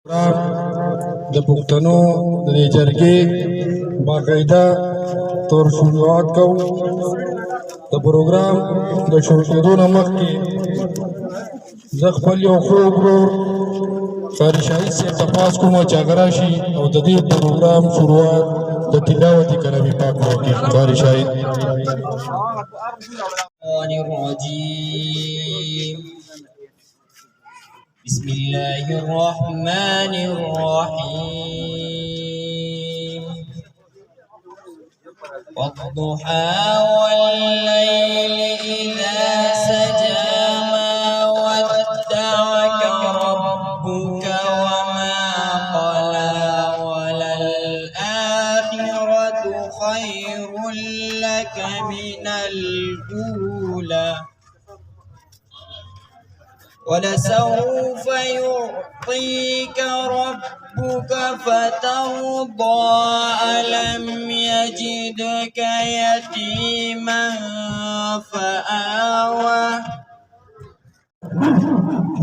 د پښتنو د جرګې باقاعده تور شروعات کوو. د پروګرام د شروع کېدو نه مخکې زه خپل یو خوږ ورور قاري شاهید صاحب ته پاس کوم چې هغه راشي او د دې پروګرام شروعات د تلاوت کلام پاک وکړي. قاري شاهید. بسم الله الرحمن الرحيم والضحى والليل إذا سجى ما ودعك ربك وما قلى وللآخرة خير لك من الأولى ولسوف يعطيك ربك فترضى ألم يجدك يتيما فآوى.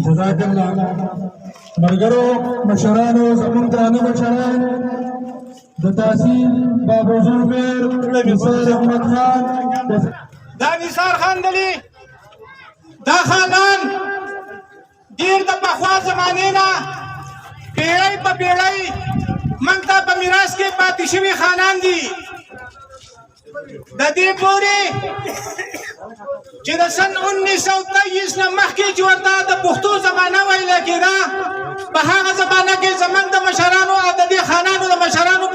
جزاك الله. ملګرو مشرانو زموږ درانه مشران د تحصیل بابو زربیر نثار احمد خان دا نثار خان دلی دا خاندان ډیر د پخوا زمانې نه پیړۍ په پیړۍ موږ ته په میراث کې پاتې شوي خانان دي. د دې پورې چې د سن 1923 نه مخکې چې ورته د پښتو زمانه ویله کېده په هغه زمانه کې زموږ د مشرانو او د دې خانانو د مشرانو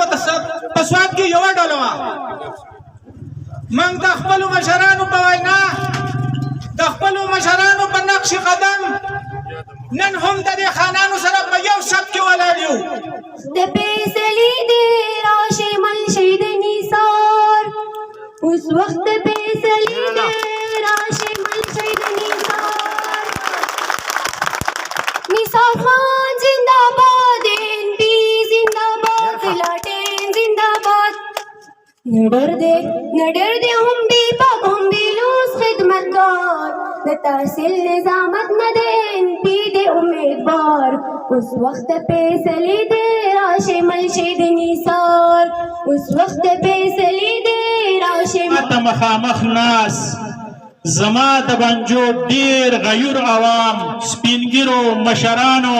په سواد کې یوه ډله وه. موږ د خپلو مشرانو په وینا د خپلو مشرانو په نقش قدم نن هم د دې خانانو سره په یو شب کې ولاړ یو. د پیسلي دې راشي منشي د نثار اوس وخت پیسلي دې راشي منشي د نثار. نثار خان زنده باد ان پی زنده باد لاټین زنده باد. نډر دې هم بي پاک هم بي لوس خدمتگار د تحصیل نظامت نه دې ان پی دې امیدوار. اوس وخت پیسلي دې راشي منشي د نثار اوس وخت پیسلي دې راشي ماته مخامخ ناس زما د بنجو ډیر غیر عوام سپینګرو مشرانو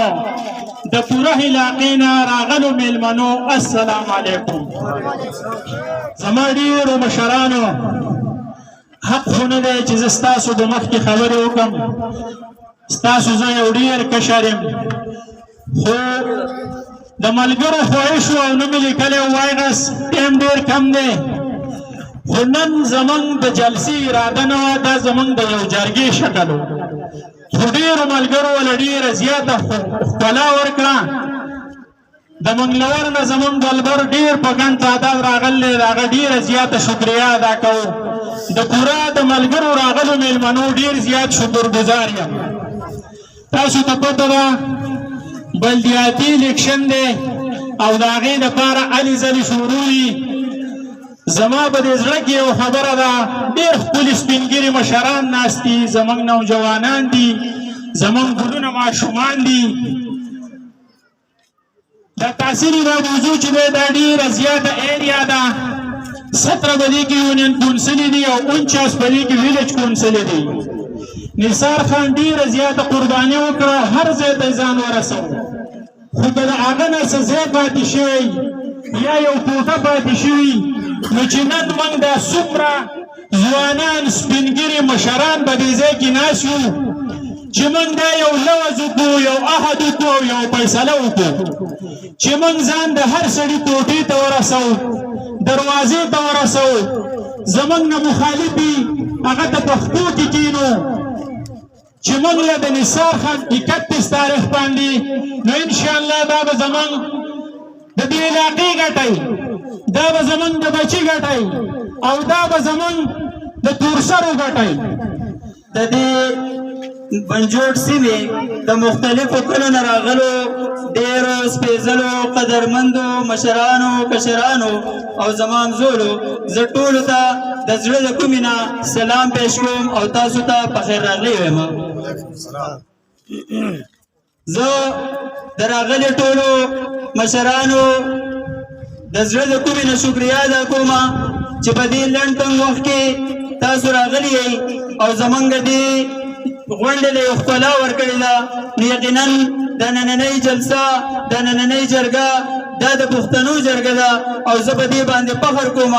د پوره علاقې نه راغلو میلمنو السلام علیکم. زما ډیرو مشرانو حق خو نه دی چې زه ستاسو د مخکې خبرې وکړم. ستاسو زه یو ډیر کشر یم خو د ملګرو خواهش و او نه مې لیکلی وایغس ټایم ډېر کم دی خو نن زموږ د جلسې اراده نه وه دا زموږ د یو جرګې شکل و خو ډېرو ملګرو له ډېره زیاته ښکلا ورکړه. د منګلور نه زموږ بلبر ډېر په ګڼ تعداد راغلی د هغه ډېره زیاته شکریه ادا کوو. د پوره د ملګرو راغلو میلمنو ډېر زیات شکرګزار یم. تاسو ته پته ده بلدیاتي الیکشن دی او د هغې دپاره هلې ځلې شروع دي. زما په دې زړه کې یو خبره ده ډېر ښکلي سپینګري مشران ناست دي زموږ نوجوانان دي زموږ ګلونه ماشومان دي. د تحصیلي دا موضوع چې دی دا ډېره زیاته ایریا ده 17 په دې کې یونین کونسلې دي او 49 په دې کې ویلج کونسلې دي. نثار خان ډېره زیاته قرباني وکړه هر ځای ته ځان ورسوه خو که د هغه نه څه ځای پاتې شوی یا یو ټوټه پاتې شوي نو چې نن موږ دا څومره ځوانان سپینګري مشران به دې ځای کې ناست یو چې موږ دا یو لوز وکړو یو عهد وکړو او یو فیصله وکړو چې موږ ځان د هر سړي کوټې ته ورسوو دروازې ته ورسوو زموږ نه مخالف وي هغه ته پښتو کې کینو چې موږ له د نثار خان 31 تاریخ باندې نو انشاءالله دا به زموږ د دې علاقې ګټئ دا به زموږ د بچي ګټئ او دا به زموږ د تورسرو ګټئ. د دې بنجوړ سیمې د مختلفو کلو نه راغلو ډېرو سپېڅلو قدرمندو مشرانو کشرانو او زمام زولو زه ټولو ته د زړه د کومې نه سلام پیش کوم او تاسو ته په خیر راغلی وایم. زه د راغلي ټولو مشرانو د زړه د کومې نه شکریا ادا کوم چې په دې لنډ تنګ وخت کې تاسو راغلي یئ او زمونږ دې غونډې له یو ښکلا ورکړې ده. نو یقینا د نننۍ جلسه د نننۍ جرګه دا د پښتنو جرګه ده او زه په دې باندې فخر کوم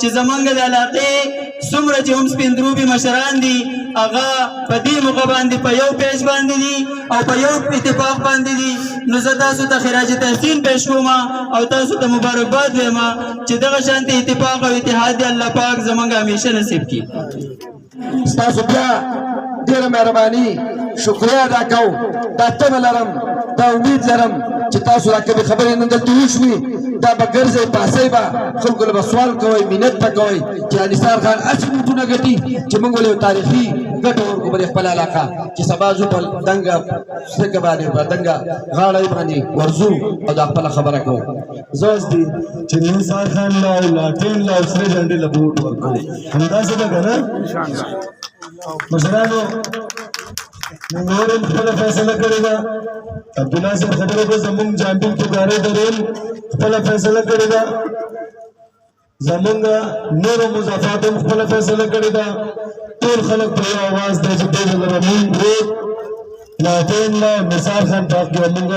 چې زمونږ د علاقې څومره چې هم سپین دروبي مشران دي هغه په دې موقع باندې په یو پیج باندې دي او په یو اتفاق باندې دي. نو زه تاسو ته خراج تحسین پیش کوم او تاسو ته مبارکباد وایم چې دغه شانتي اتفاق او اتحاد دی الله پاک زمونږ همیشه نصیب کړي. ستاسو بیا ډېره مهرباني شکریه ادا کوم. دا تمه لرم دا امید لرم چې تاسو دا کومې خبرې نن دلته وشوي دا به ګرځئ پاسئ به خلکو له به سوال کوئ منت به کوئ چې انصار خان هسې نوټونه ګټي چې موږ ولې یو تاریخي ګټه ورکړو په دې خپله علاقه چې سبا ځو په دنګه څنګه باندې په دنګه غاړه باندې ورځو او دا خپله خبره کوو. زه اوس دي چې انصار خان له او لاټین له او سرې جنډې له بوټ ورکوو همداسې ده که نه مشرانو نور هم خپله فیصله کړې ده. عبدالله صاحب خبره کوي زمونږ جامبیل کې ادارې درېم خپله فیصله کړې ده. زمونږ نورو مضافات هم خپله فیصله کړې ده. ټول خلک په یو اواز دی چې دې ځله به مونږ ووټ لاټین له نثار خان پاک کې به مونږ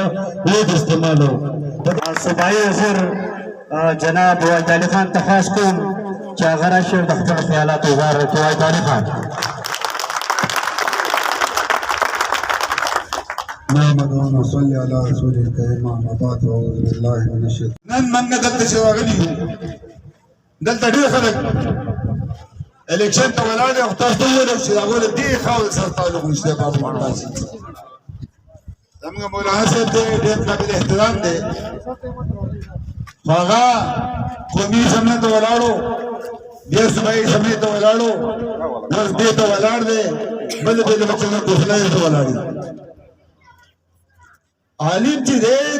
ووټ استعمالوو. صوبایي وزیر جناب وحید علي خان ته خواست کوم چې هغه راشي او د خپلو خیالاتو اظهار وکړي. وحید علي خان نحمده ونصلي على رسوله الكريم اما بعد اعوذ بالله من الشيطان. نن موږ دلته چې راغلي یو دلته ډېر خلک الیکشن ته ولاړ دي او تاسو ته وویل چې هغوی له دې خاورې سره تعلق نشته. بابا مانډاسي زموږ مولانا صاحب دی ډېر قابل احترام دی خو هغه قومي اسمبلۍ ته ولاړو بیا صوبایي اسمبلۍ ته ولاړو اوس دې ته ولاړ دی بل بل بچنه کوفلای ته ولاړ دي. عالم چې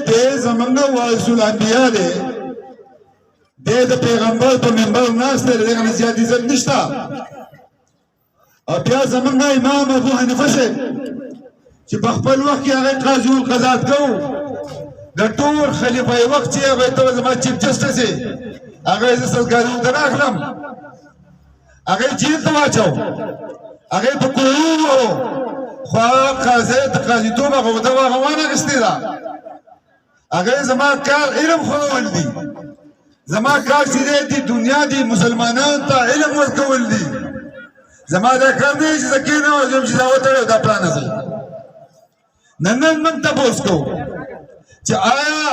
دی زمونږ وارث الانبیا دی د پیغمبر په منبر ناست دی دغه نه زیات عزت نشته. او بیا زمونږ امام ابو حنیفه صاحب چې په خپل وخت کې هغه قاضي القضات کوو د ټول خلیفه وخت چې هغه ته زما چیف جسټس یې هغه زه سرکاري ته نه اخلم هغه جیل ته واچو هغه په کورونو خو قاضي د قاضیتوب هغه وانه اخیستې ده. هغه زما کار علم ښوول دي زما کار چې دی دنیا دی مسلمانانو ته علم ورکول دي. زما دا کار دی چې زه کېنوم چې دا وتړی دا پلانه ځي. نن موږ تپوس کوو چې آیا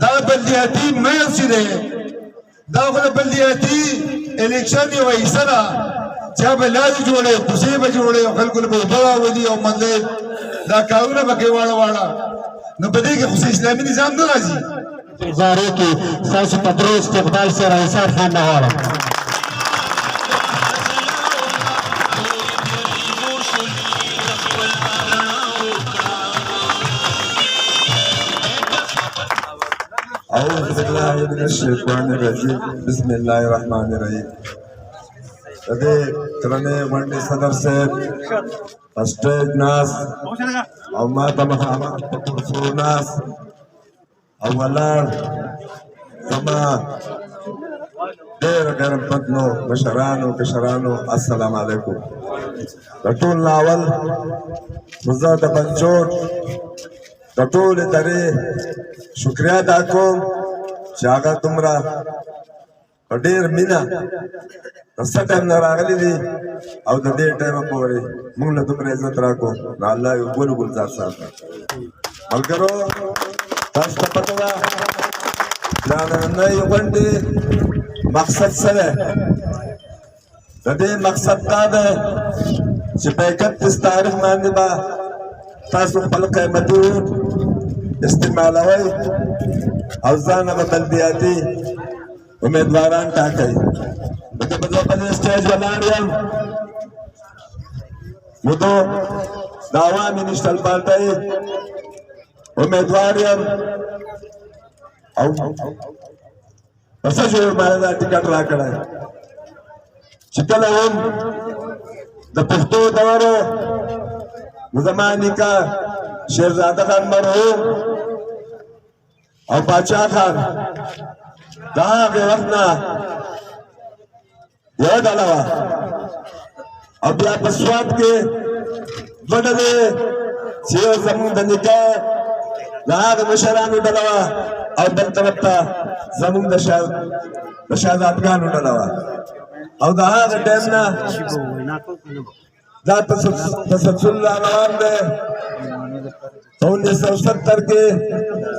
دا بلدیاتي میز چې دی دا خو د بلدیاتي الیکشن یوه حصه ده چا به لارې جوړوي کوڅې به جوړوي او خلکو له به اوبه راولي او منډې دا کارونه به کوي واړه واړه. نو په دې کې خو اسلامي نظام نه راځي. ادارې کې ستاسو په درو استقبال سره انصار خان نه غواړم. أعوذ بالله من الشيطان الرجيم بسم الله الرحمن الرحيم. अरे करने मंडी सदर से स्टेज नास और माता महामा पुरसू नास अवलार समा देर गरम पतनो बशरानो अस्सलाम वालेकुम. रटूल नावल मुज़ाद पंचोट रटूल तरे शुक्रिया दाकों शागा तुमरा ډېر مینا څه ټایم نه راغلی دي او د دې ټایم پورې موږ له دومره عزت راکړو نو الله یو ګل ګلزار ساتي. ملګرو تاسو ته پته ده دا نننۍ غونډې مقصد څه دی؟ د دې مقصد دا دی چې په 31 تاریخ باندې به تاسو خپل قیمتي استعمالوئ او ځان به بلدیاتي امیدواران ټاکئ. بلکې په دې سټیج ولاړ یم مدو د عوامي نیشنل پارټۍ امیدوار یم او په څه جوړ باندې دا ټکټ راکړی چې کله هم د پښتو دورو زما نیکه شیرزاده خان مرحوم او باچا خان دا هغې وخت نه یوه ډله وه او بیا په سوات کې دوه ډلې چې یو زموږ د نیکه د هغې مشرانو ډله وه او بل طرف ته زموږ د شهزادګانو ډله وه او د هغه ټایم نه دا تسلسل را روان دی په 1970 کې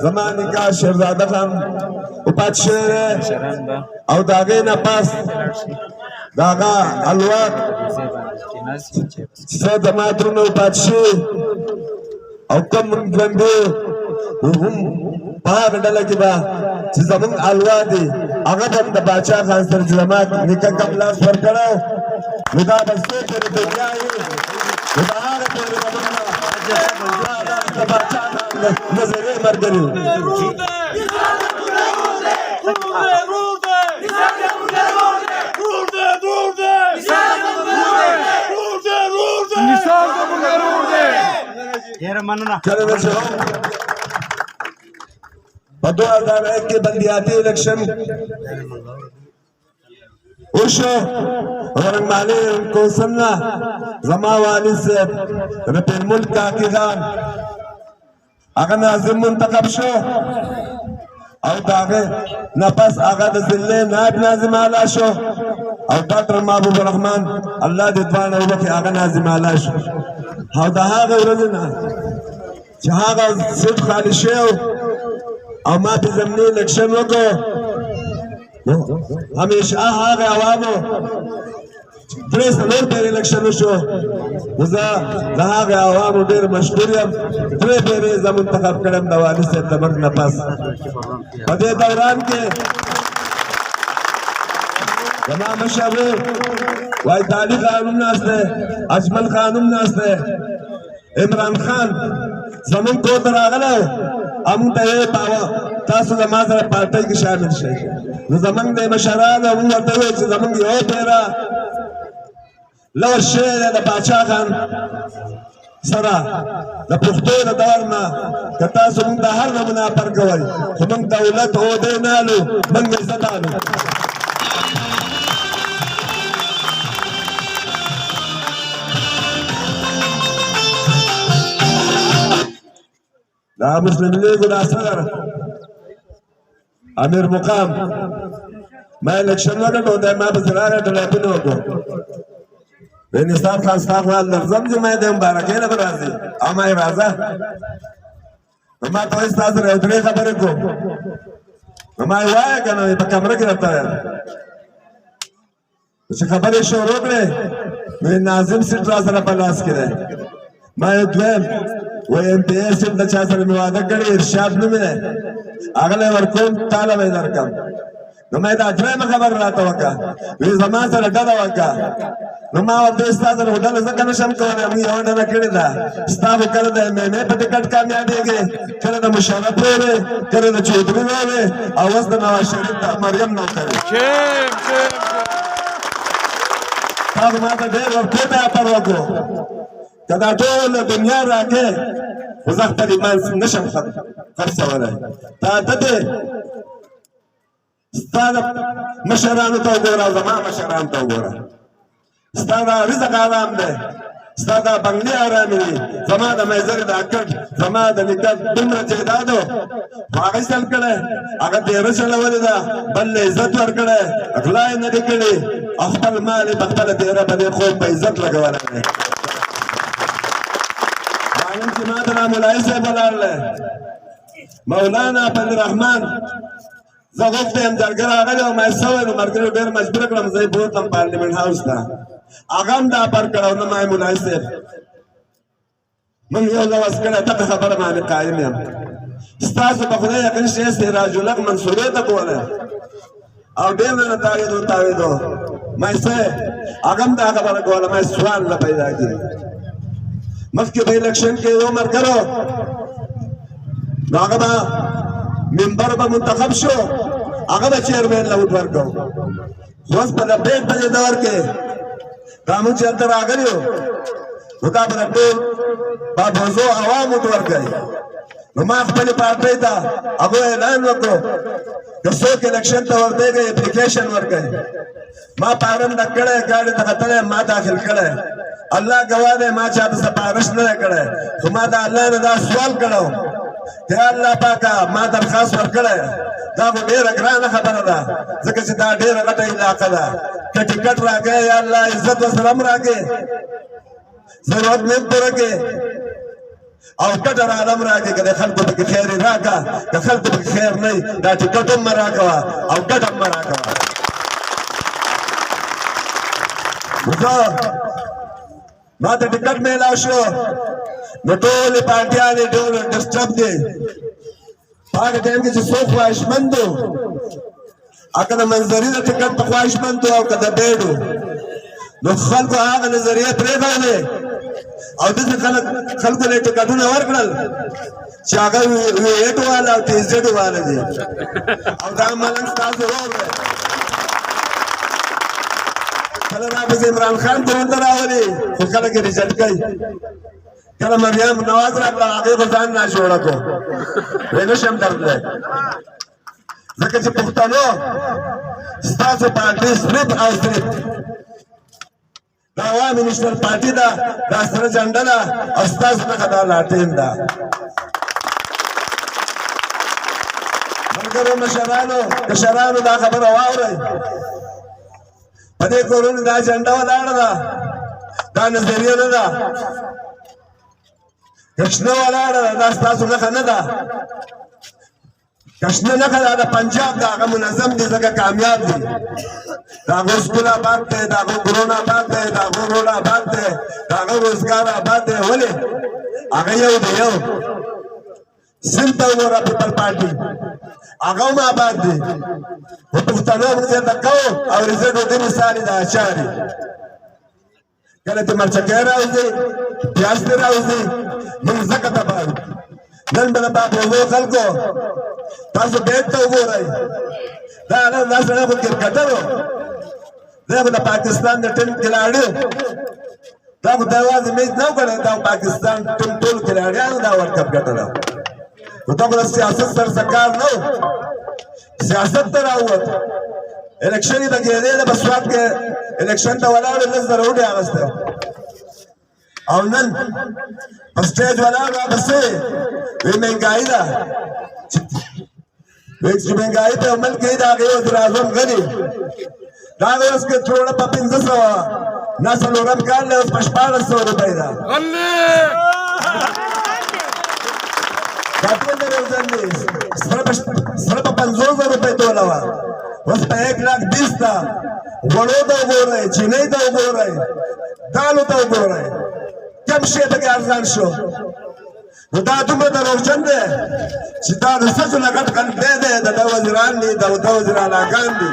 زما نیکه شیرزاده خان وفات شوی دی او د هغې نه پس د هغه الوات څه زما ترونه وفات شوي او کوم ژوندي هم په هغه ډله کې به چې زموږ الوا دي هغه به هم د باچا خان سره چې زما نیکه کم لاس ورکړی نو دا به څو پورې دنیا وي نو د هغه پورې زموږ نه د باچا خان نظریې ملګري کله به چې هم په 2001 کې بلدیاتي الیکشن وشو ورنګمالي کوسم نه زما والي صاحب رفیع الملک کاکي خان هغه ناظم منتخب شو او د هغې نه پس هغه د ضلع نایب ناظم اعلی شو او ډاکټر محبوب الرحمن الله دې دواړه وبخښي هغه ناظم اعلی شو او د هغې ورځې نه چې هغه سیټ خالي شوی او ما په ضمني الیکشن وکړو همیشه هغه عوامو 3 پیر الیکشن وشو نو زه د هغې عوامو ډېر مشهور یم 3 پیرې زه منتخب کړم د والي صاحب د مرګ نه پس په دې دوران کې زما مشر وایي طالب خان هم ناست دی اجمل خان هم ناست دی عمران خان زمونږ کور ته راغلی موږ ته یې تاسو زما سره پارټۍ کې شامل شئ نو زمونږ د مشرانو موږ ورته وویل چې زمونږ یو پیره لور شوی دی د باچا خان سره د پښتو د دور نه که تاسو موږ ته هر نمونه پر کوئ خو موږ دولت عهدې نه الو موږ عزت الو دا مسلم لیگ دا صدر امیر مقام ما الیکشن وکړو دا ما په زراعت ټلیفون وکړو نصاب خان ستا خو لرزم چې ما د مبارکۍ نه به راځي او ما یې راځه نو ما ته وایي ستا سره یو درې خبرې کوم نو ما یې وایه که نه په کمره کې درته وایم چې خبرې شروع کړې نو ناظم سیټ را سره په لاس کې دی ما یې دویم وایي ایم پی اے سیټ د چا سره مې واده کړی ارشاد نوم دی هغه له ورکوم تاله به یې درکړم نو ما یې دا دویمه خبره راته وکړه وایي زما سره ډله وکړه نو ما ورته ستا سره خو ډله ځکه نشم کولی موږ یوه ډله کړې ده ستا خو کله د ایم ایم اے په ټکټ کامیابېږې کله د مشرف وې کله د چودري وې او اوس د نواز شریف د مریم نوکرې تا خو ما ته ډېر ورپورته اپر وکړو که دا ټوله دنیا راکې خو زه خپل ایمان نشم خرڅولی تا ته دی ستا د مشرانو ته وګوره او زما مشرانو ته وګوره ستا دا رزق آرام دی ستا دا بنګلې آرامې دي زما د میزر د اکټ زما د نیکه دومره جایداد و خو هغه چل کړی هغه تېره چلولې ده بل له عزت ورکړی غلا یې نه دي کړي او خپل مال یې په خپله تېره په دې خوب په عزت لګولی دی معلوم چې ما ته دا مولایي صاحب ولاړلی مولانا عبدالرحمن زه غوښتی یم جرګه راغلی او ما یې څه ویل نو ملګرو ډېر مجبور کړم زه یې بوتلم پارلیمنټ هاوس ته هغه هم دا پر کړی او نه ما یې مولایي صاحب موږ یو لوز کړی دغه خبره باندې قایم یم ستاسو په خدای یقین شی سراج الحق منصورې ته بولی او ډېر نه تاوېدو ما یې څه هغه هم دا خبره کوله ما یې سوال نه پیدا کړي مخکې په الیکشن کې یو ملګرو نو هغه به ممبر به منتخب شو هغه به چیرمین له ووټ ورکړو خو اوس په د بیټ په دې دور کې دا موږ چې هلته راغلي یو نو دا به ټول بابوزو عوامو ته ورکوي نو ما خپلې پارټۍ ته هغو اعلان وکړو که څوک الیکشن ته ورتېږي اپلیکیشن ورکوي ما فارم ډک کړی ګاډي ته ختلی ما داخل کړی الله ګواه دی ما چاته سپارش نه دی کړی خو ما د الله نه دا سوال کړی و چې الله پاکه ما درخواست ورکړی دا خو ډېره ګرانه خبره ده ځکه چې دا ډېره غټه علاقه ده که ټکټ راکړې یا الله عزت ورسره هم راکړې ضرورت مې هم پوره کړې او کټر عالم راکې که د خلکو پکې خیر یې راکړه که خلکو پکې خیر نه وي دا ټکټ هم مه راکوه او ګټ هم مه راکوه ما ته ټکټ میلاو شو نو ټولې پارټیانې ډېر ډسټرب دي په هغه ټایم کې چې څوک خواهشمند و که د منظري د ټکټ په خواهشمند و او که د بیډ و نو خلکو هغه نظریې پرېښودلې او داسې خلکو له ټکټونه ورکړل چې هغه ویټ والا او ټیزډ والا دي او دا ملنګ ستاسو ورور دی کله راپسې عمران خان ته ورته راولي خو کله کې ریزلټ کوي کله مریم نواز راغله هغې خو ځان ناشوړه کړو وی نه شم درتلی ځکه چې پښتنو ستاسو پارټي صرف او صرف د عوامي نیشنل پارټي ده دا سره جنډه ده او ستاسو نښه دا لاټین ده ملګرو مشرانو کشرانو دا خبره واورئ په دې کورونو دا جنډه ولاړه ده دا نظریه نه ده کشنه ولاړه ده دا ستاسو نښه نه ده کشنه نښه ده د پنجاب د هغه منظم دي ځکه کامیاب دي د هغو سکول آباد دی د هغو غرونه آباد دی د هغو روډ آباد دی د هغه روزګار آباد دی ولې هغه یو دی یو سند ته وګوره پیپل پارټي هغه هم آباد دي خو پښتنو موږ یې کوو او ریزه ډوډۍ مثالې د اچارې کله چې مرچکی راوځي پیاز پرې راوځي موږ ځکه تباه یو نن به د بابوزو خلکو تاسو بیټ ته وګورئ دا سړی خو کرکټر و دی خو د پاکستان د ټیم کلاړي دا خو دا یوازې میچ نه و کړی دا پاکستان ټیم ټول کلاړیانو دا ورلډ کپ ګټلی نو دا خو د سیاست سرسکار نه و سیاست ته راووت الیکشن یې به کېدی د بسوات کې الیکشن ته ولاړو لس زره وډې اخیستی او نن په سټیج ولاړ راپسې وی مهنګایي ده چې مهنګایي په عمل کوي د هغې وزیر اعظم غني د هغه اوس کې تروړه په 1500 نه څلورم کال دی اوس په 1400 روپۍ ده دا ټول د یو ځل دی سره په 500,000 روپۍ توله وه اوس په 1,20,000 ده غوړو ته وګورئ چینۍ ته وګورئ دالو ته وګورئ کم شی پکې ارزان شو نو دا دومره دروغجن دی چې دا د ښځو نه ګټ غلطی دی د ده وزیران دي د ده وزیرالاګان دي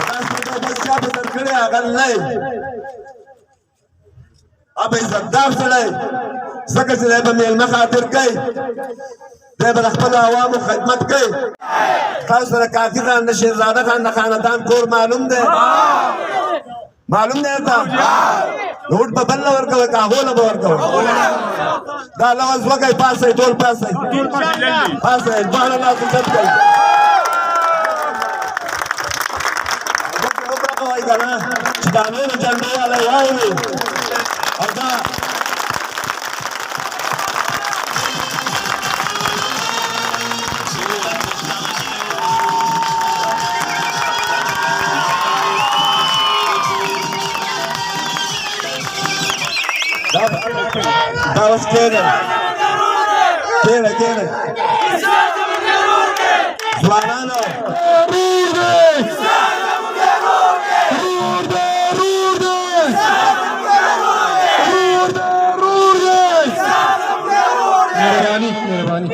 تاسو ته بل چا به درکړی هغه نه یې هغه عزتدار سړی ځکه چې دی به میلمه خاطر کوي دی به د خپلو عوامو خدمت کوي تاسو سره کاکي خان د شهزاده خان د خاندان کور معلوم دی معلوم دی ته روټ په بل نه ورکوئ که هغو نه به ورکوئ دا لوز وکئ پاسئ ټول پاسئ پاسئ دواړه لاس عزت کوئ وکړه کوئ که نه چې دا نورو جنډو والی واوري او دا دا اوس کېږه کېږه ځوانانو مهرباني